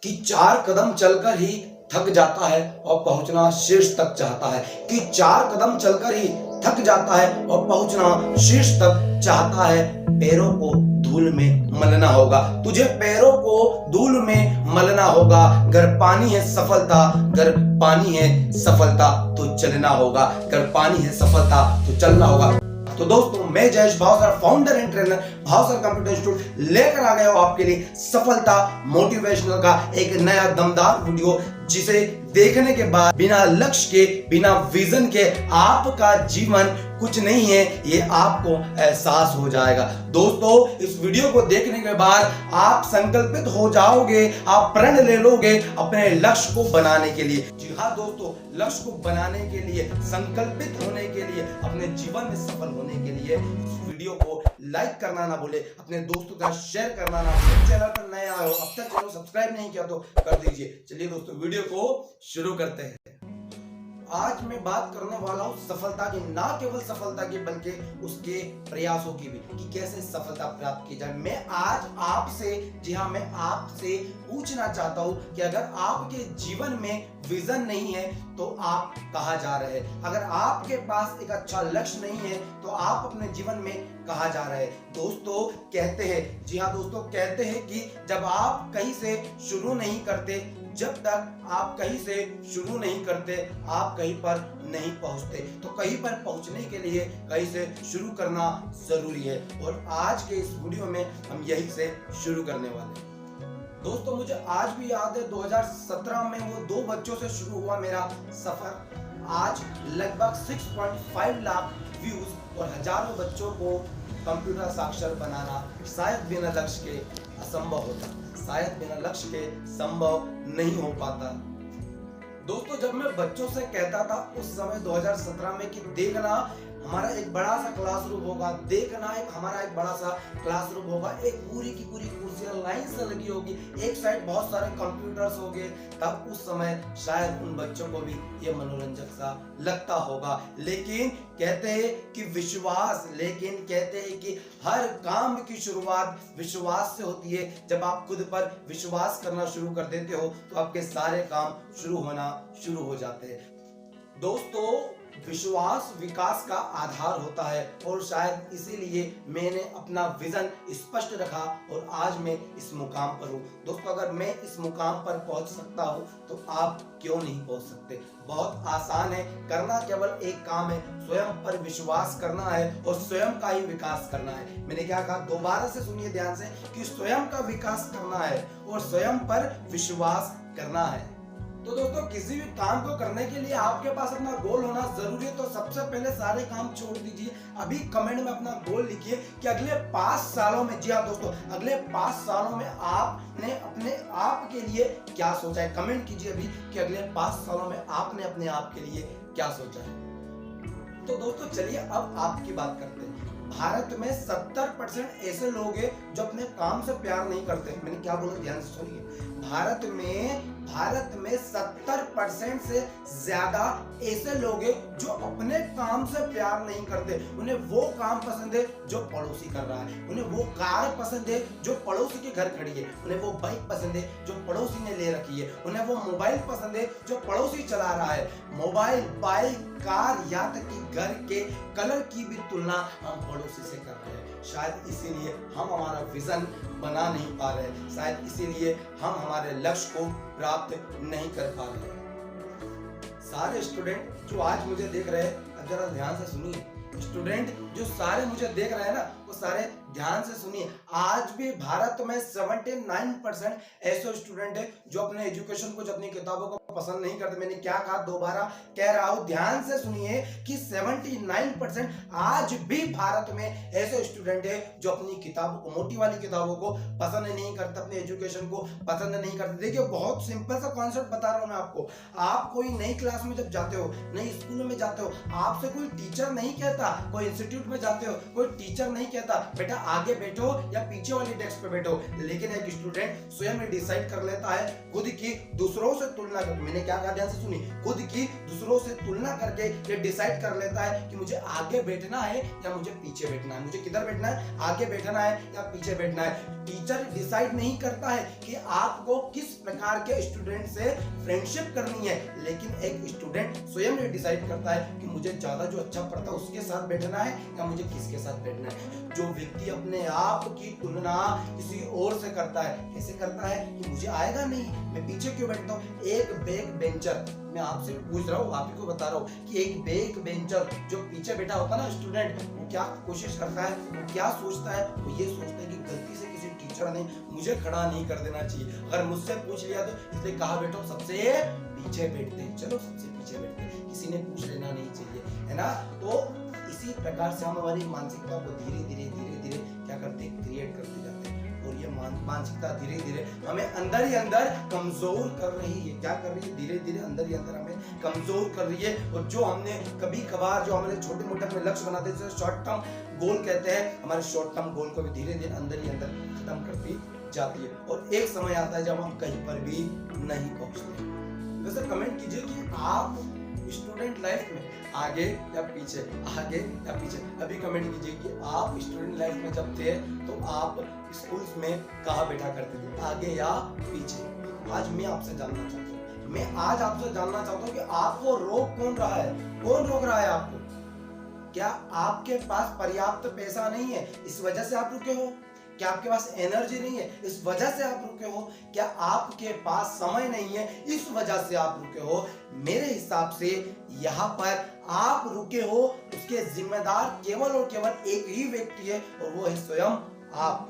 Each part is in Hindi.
कि 4 कदम चलकर ही थक जाता है और पहुंचना शीर्ष तक चाहता है। कि 4 कदम चलकर ही थक जाता है और पहुंचना शीर्ष तक चाहता है। पैरों को धूल में मलना होगा, तुझे पैरों को धूल में मलना होगा। अगर पानी है सफलता, अगर पानी है सफलता तो चलना होगा, अगर पानी है सफलता तो चलना होगा। तो दोस्तों, मैं Jayesh Bhavsar, founder and trainer Bhavsar computer institute, लेकर आ गया हूं आपके लिए सफलता मोटिवेशनल का एक नया दमदार वीडियो, जिसे देखने के बाद बिना लक्ष्य के, बिना विजन के आपका जीवन कुछ नहीं है, ये आपको एहसास हो जाएगा। दोस्तों, इस वीडियो को देखने के बाद आप संकल्पित हो जाओगे, आप प्रण ले लोगे अपने लक्ष्य को बनाने के लिए। जी हाँ दोस्तों, लक्ष्य को बनाने के लिए, संकल्पित होने के लिए, अपने जीवन में सफल होने के लिए इस वीडियो को लाइक करना ना भूले, अपने दोस्तों का शेयर करना ना भूले। चैनल पर नए आए हो, अब तक चैनल सब्सक्राइब नहीं किया तो कर दीजिए। चलिए दोस्तों, वीडियो को शुरू करते हैं। आज मैं बात करने वाला हूं सफलता की, ना केवल सफलता की बल्कि उसके प्रयासों की भी, कि कैसे सफलता प्राप्त की जाए। मैं आज आपसे, जी हाँ, मैं आपसे पूछना चाहता हूं कि अगर आपके जीवन में विजन नहीं है तो आप कहां जा रहे हैं? अगर आपके पास एक अच्छा लक्ष्य नहीं है तो आप अपने जीवन में कहां जा रहे हैं? दोस्तों कहते हैं, जी हाँ दोस्तों, कहते हैं कि जब आप कहीं से शुरू नहीं करते, जब तक आप कहीं से शुरू नहीं करते, आप कहीं पर नहीं पहुंचते। तो कहीं पर पहुंचने के लिए कहीं से शुरू करना जरूरी है, और आज के इस वीडियो में हम यही से शुरू करने वाले हैं। दोस्तों, मुझे आज भी याद है 2017 में वो 2 बच्चों से शुरू हुआ मेरा सफर। आज लगभग 6.5 लाख व्यूज और हजारों बच्चों को कंप्यूटर साक्षर बनाना शायद बिना लक्ष्य के असंभव होता, शायद बिना लक्ष्य के संभव नहीं हो पाता। दोस्तों, जब मैं बच्चों से कहता था उस समय 2017 में कि देखना हमारा एक बड़ा सा क्लासरूम होगा, देखना हमारा एक बड़ा सा क्लासरूम होगा, एक पूरी की पूरी कुर्सियां लाइन से लगी होगी, एक साइड बहुत सारे कंप्यूटर्स होंगे, तब उस समय शायद उन बच्चों को भी ये मनोरंजक सा लगता होगा। लेकिन कहते हैं कि विश्वास, लेकिन कहते हैं कि हर काम की शुरुआत विश्वास से होती है। जब आप खुद पर विश्वास करना शुरू कर देते हो तो आपके सारे काम शुरू होना शुरू हो जाते हैं। दोस्तों, विश्वास विकास का आधार होता है, और शायद इसीलिए मैंने अपना विजन स्पष्ट रखा और आज मैं इस मुकाम पर हूँ। दोस्तों, अगर मैं इस मुकाम पर पहुंच सकता हूँ तो आप क्यों नहीं पहुंच सकते? बहुत आसान है, करना केवल एक काम है, स्वयं पर विश्वास करना है और स्वयं का ही विकास करना है। मैंने क्या कहा, दोबारा से सुनिए ध्यान से, कि स्वयं का विकास करना है और स्वयं पर विश्वास करना है। तो दोस्तों, किसी भी काम को करने के लिए आपके पास अपना गोल होना जरूरी है। तो सबसे पहले सारे काम छोड़ दीजिए, अभी कमेंट में अपना गोल लिखिए कि अगले 5 सालों में, जी हाँ दोस्तों, अगले 5 सालों में आपने अपने आप के लिए क्या सोचा है। कमेंट कीजिए अभी कि अगले 5 सालों में आपने अपने आप के लिए क्या सोचा है। तो दोस्तों, चलिए अब आपकी बात करते हैं। भारत में 70% ऐसे लोग हैं जो अपने काम से प्यार नहीं करते। मैंने क्या बोला, ध्यान से सुनिए। भारत में 70% से ज्यादा ऐसे लोग हैं जो अपने काम से प्यार नहीं करते। उन्हें वो काम पसंद है जो पड़ोसी कर रहा है, उन्हें वो कार पसंद है जो पड़ोसी के घर खड़ी है, उन्हें वो बाइक पसंद है जो पड़ोसी ने ले रखी है, उन्हें वो मोबाइल पसंद है जो पड़ोसी चला रहा है। मोबाइल, बाइक, कार, या तक कि घर के कलर की भी तुलना हम पड़ोसी से कर रहे हैं। शायद इसीलिए हम हमारा विजन बना नहीं पा रहे, शायद इसीलिए हम हमारे लक्ष्य को प्राप्त नहीं कर पा रहे। सारे स्टूडेंट जो आज मुझे देख रहे हैं, जरा ध्यान से सुनिए। स्टूडेंट जो सारे मुझे देख रहे हैं ना, वो सारे ध्यान से सुनिए। आज भी भारत में 79% ऐसे स्टूडेंट है जो अपने एजुकेशन को, जो अपनी किताबों को पसंद नहीं करते। मैंने क्या कहा, दोबारा कह रहा हूं, ध्यान से सुनिए कि 79% आज भी भारत में ऐसे स्टूडेंट है जो अपनी किताबों को, मोटी वाली किताबों को पसंद नहीं करते, अपने एजुकेशन को पसंद नहीं करते। देखिए, बहुत सिंपल सा कॉन्सेप्ट बता रहा हूं मैं आपको। आप कोई नई क्लास में जब जाते हो, नई स्कूल में जाते हो, आपसे कोई टीचर नहीं कहता, कोई इंस्टीट्यूट में जाते हो, कोई टीचर नहीं कहता बेटा आगे बैठो या पीछे वाली डेस्क पे बैठो। लेकिन एक स्टूडेंट स्वयं डिसाइड कर लेता है, खुद की दूसरों से तुलना करके। मैंने क्या कहा, ध्यान से सुनिए। खुद की दूसरों से तुलना करके ये डिसाइड कर लेता है कि मुझे आगे बैठना है या मुझे पीछे बैठना है, मुझे किधर बैठना है, आगे बैठना है या पीछे बैठना है। टीचर डिसाइड नहीं करता है कि आपको किस प्रकार के स्टूडेंट से फ्रेंडशिप करनी है, लेकिन एक स्टूडेंट स्वयं ये डिसाइड करता है कि मुझे ज्यादा जो अच्छा पढ़ता है उसके साथ बैठना है या मुझे किसके साथ बैठना है। जो व्यक्ति अपने आप की तुलना किसी और से करता है, कैसे करता है कि मुझे आएगा नहीं, मैं पीछे क्यों बैठता हूँ। एक बैक बेंचर, मैं आपसे पूछ रहा हूँ, आप ही को बता रहा हूँ कि एक बैक बेंचर जो पीछे बैठा होता है ना स्टूडेंट, वो क्या कोशिश करता है, वो क्या सोचता है, वो ये सोचता है कि गलती से किसी टीचर ने मुझे खड़ा नहीं कर देना चाहिए। अगर मुझसे पूछ लिया तो इसलिए कहा बैठो सबसे पीछे बैठते हैं, चलो सबसे पीछे बैठते हैं, किसी ने पूछ लेना नहीं चाहिए, है ना। तो इसी प्रकार से हम हमारी मानसिकता को धीरे धीरे क्या करते हैं, क्रिएट करते जाते हैं। और ये मानसिकता धीरे धीरे हमें अंदर ही अंदर कमजोर कर रही है। क्या कर रही है, धीरे धीरे अंदर ही अंदर हमें कमजोर कर रही है। और जो हमने कभी कभार जो हमारे छोटे मोटे अपने लक्ष्य बनाते हैं, शॉर्ट टर्म गोल कहते हैं, हमारे शॉर्ट टर्म गोल को भी धीरे धीरे अंदर ही अंदर खत्म करती जाती है। और एक समय आता है जब हम कहीं पर भी नहीं पहुंचते। वैसे कमेंट कीजिए कि आप स्टूडेंट लाइफ में आगे या पीछे, आगे या पीछे। अभी कमेंट कीजिए कि आप स्टूडेंट लाइफ में जब थे तो आप स्कूल्स में कहाँ बैठा करते थे, आगे या पीछे। आज मैं आपसे जानना चाहता हूँ, मैं आज आपसे जानना चाहता हूँ कि आपको रोक कौन रहा है, कौन रोक रहा है आपको। क्या आपके पास पर्याप्त पैसा नहीं है, इस वजह से आप रुके हो? क्या आपके पास एनर्जी नहीं है, इस वजह से आप रुके हो? क्या आपके पास समय नहीं है, इस वजह से आप रुके हो? मेरे हिसाब से यहाँ पर आप रुके हो, उसके जिम्मेदार केवल और केवल एक ही व्यक्ति है और वो है स्वयं आप।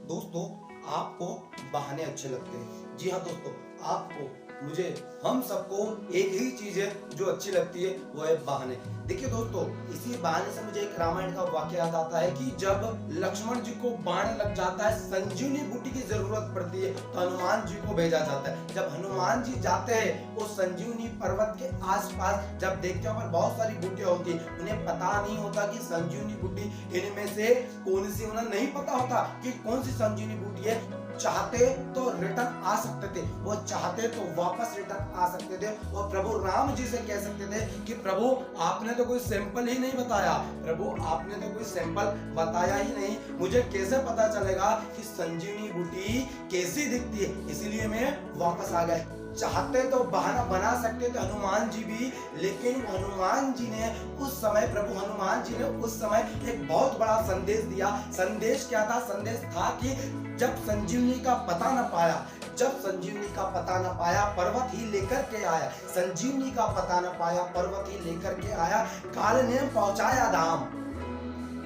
दोस्तों, आपको बहाने अच्छे लगते हैं। जी हाँ दोस्तों, आपको, मुझे, हम सबको एक ही चीज है जो अच्छी लगती है, वो है बहाने। देखिए दोस्तों, इसी बहाने से मुझे एक रामायण का वाक्य याद आता है कि जब लक्ष्मण जी को बाण लग जाता है, संजीवनी बूटी की जरूरत पड़ती है, तो हनुमान जी को भेजा जाता है। जब हनुमान जी जाते हैं वो संजीवनी पर्वत के आसपास, जब देखते हैं बहुत सारी बूटियां होती, उन्हें पता नहीं होता कि संजीवनी बूटी इनमें से कौन सी, उन्हें नहीं पता होता कि कौन सी संजीवनी बूटी है। चाहते तो रिटर्न आ सकते थे, वो चाहते तो वापस रिटर्न आ सकते थे और प्रभु राम जी से कह सकते थे कि प्रभु आपने तो कोई सैंपल ही नहीं बताया, प्रभु आपने तो कोई सैंपल बताया ही नहीं, मुझे कैसे पता चलेगा कि संजीवनी बूटी कैसी दिखती है, इसीलिए मैं वापस आ गया। चाहते तो बहाना बना सकते थे हनुमान जी भी, लेकिन हनुमान जी ने उस समय, प्रभु हनुमान जी ने उस समय एक बहुत बड़ा संदेश दिया। संदेश क्या था? संदेश था कि जब संजीवनी का पता न पाया, जब संजीवनी का पता न पाया, पर्वत ही लेकर के आया। संजीवनी का पता न पाया, पर्वत ही लेकर के आया, काल ने पहुंचाया धाम,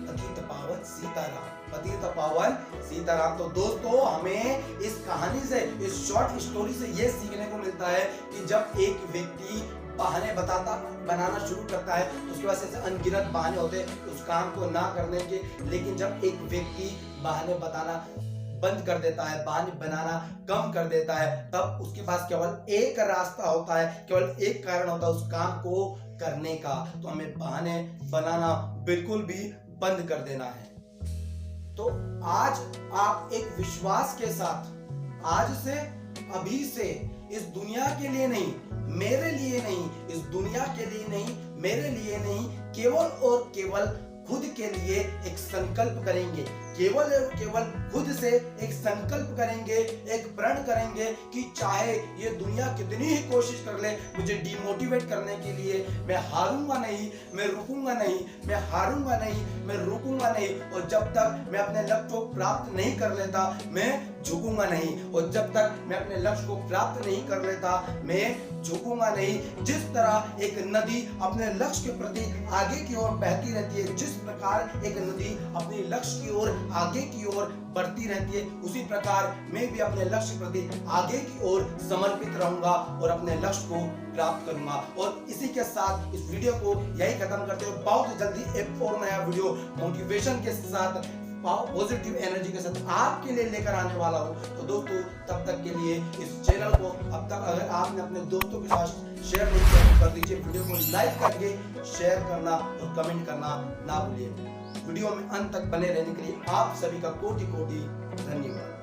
पतित पावन सीताराम, पतित पावन सीताराम। तो दोस्तों, हमें इस कहानी से, इस शॉर्ट स्टोरी से ये सीखने को मिलता है कि जब एक व्यक्ति बहाने बनाना शुरू करता है, उसके पास ऐसे अनगिनत बहाने होते हैं उस काम को ना करने के, लेकिन जब एक व्यक्ति बहाने बताना बंद कर देता है, बहाने बनाना कम कर देता है, तब उसके पास केवल एक रास्ता होता है, केवल एक कारण होता है उस काम को करने का। तो हमें बहाने बनाना बिल्कुल भी बंद कर देना है। तो आज आप एक विश्वास के साथ, आज से, अभी से, इस दुनिया के लिए नहीं, मेरे लिए नहीं, इस दुनिया के लिए नहीं, मेरे लिए नहीं, केवल और केवल खुद के लिए एक संकल्प करेंगे, केवल और केवल खुद से एक संकल्प करेंगे, एक प्रण करेंगे कि चाहे ये दुनिया कितनी ही कोशिश कर ले मुझे डिमोटिवेट करने के लिए, मैं हारूंगा नहीं, मैं रुकूंगा नहीं, मैं हारूंगा नहीं, मैं रुकूंगा नहीं, और जब तक मैं अपने लक्ष्य को प्राप्त नहीं कर लेता मैं झुकूंगा नहीं, और जब तक मैं अपने लक्ष्य को प्राप्त नहीं कर लेता मैं झुकूंगा नहीं। जिस तरह एक नदी अपने लक्ष्य के प्रति आगे की ओर बहती रहती है, जिस प्रकार एक नदी अपने लक्ष्य की ओर आगे की ओर बढ़ती रहती है, उसी प्रकार मैं भी अपने लक्ष्य के प्रति आगे की ओर समर्पित रहूंगा और अपने लक्ष्य को प्राप्त करूंगा। और इसी के साथ इस वीडियो को यही खत्म करते हुए बहुत जल्दी एक और नया वीडियो मोटिवेशन के साथ, पॉजिटिव एनर्जी के साथ आपके लिए लेकर आने वाला हूं। तो दोस्तों, तब तक के लिए इस चैनल को अब तक अगर आपने अपने दोस्तों के साथ शेयर नहीं किया तो कर दीजिए, वीडियो को लाइक करके शेयर करना और कमेंट करना ना भूलिए। वीडियो में अंत तक बने रहने के लिए आप सभी का कोटि कोटि धन्यवाद।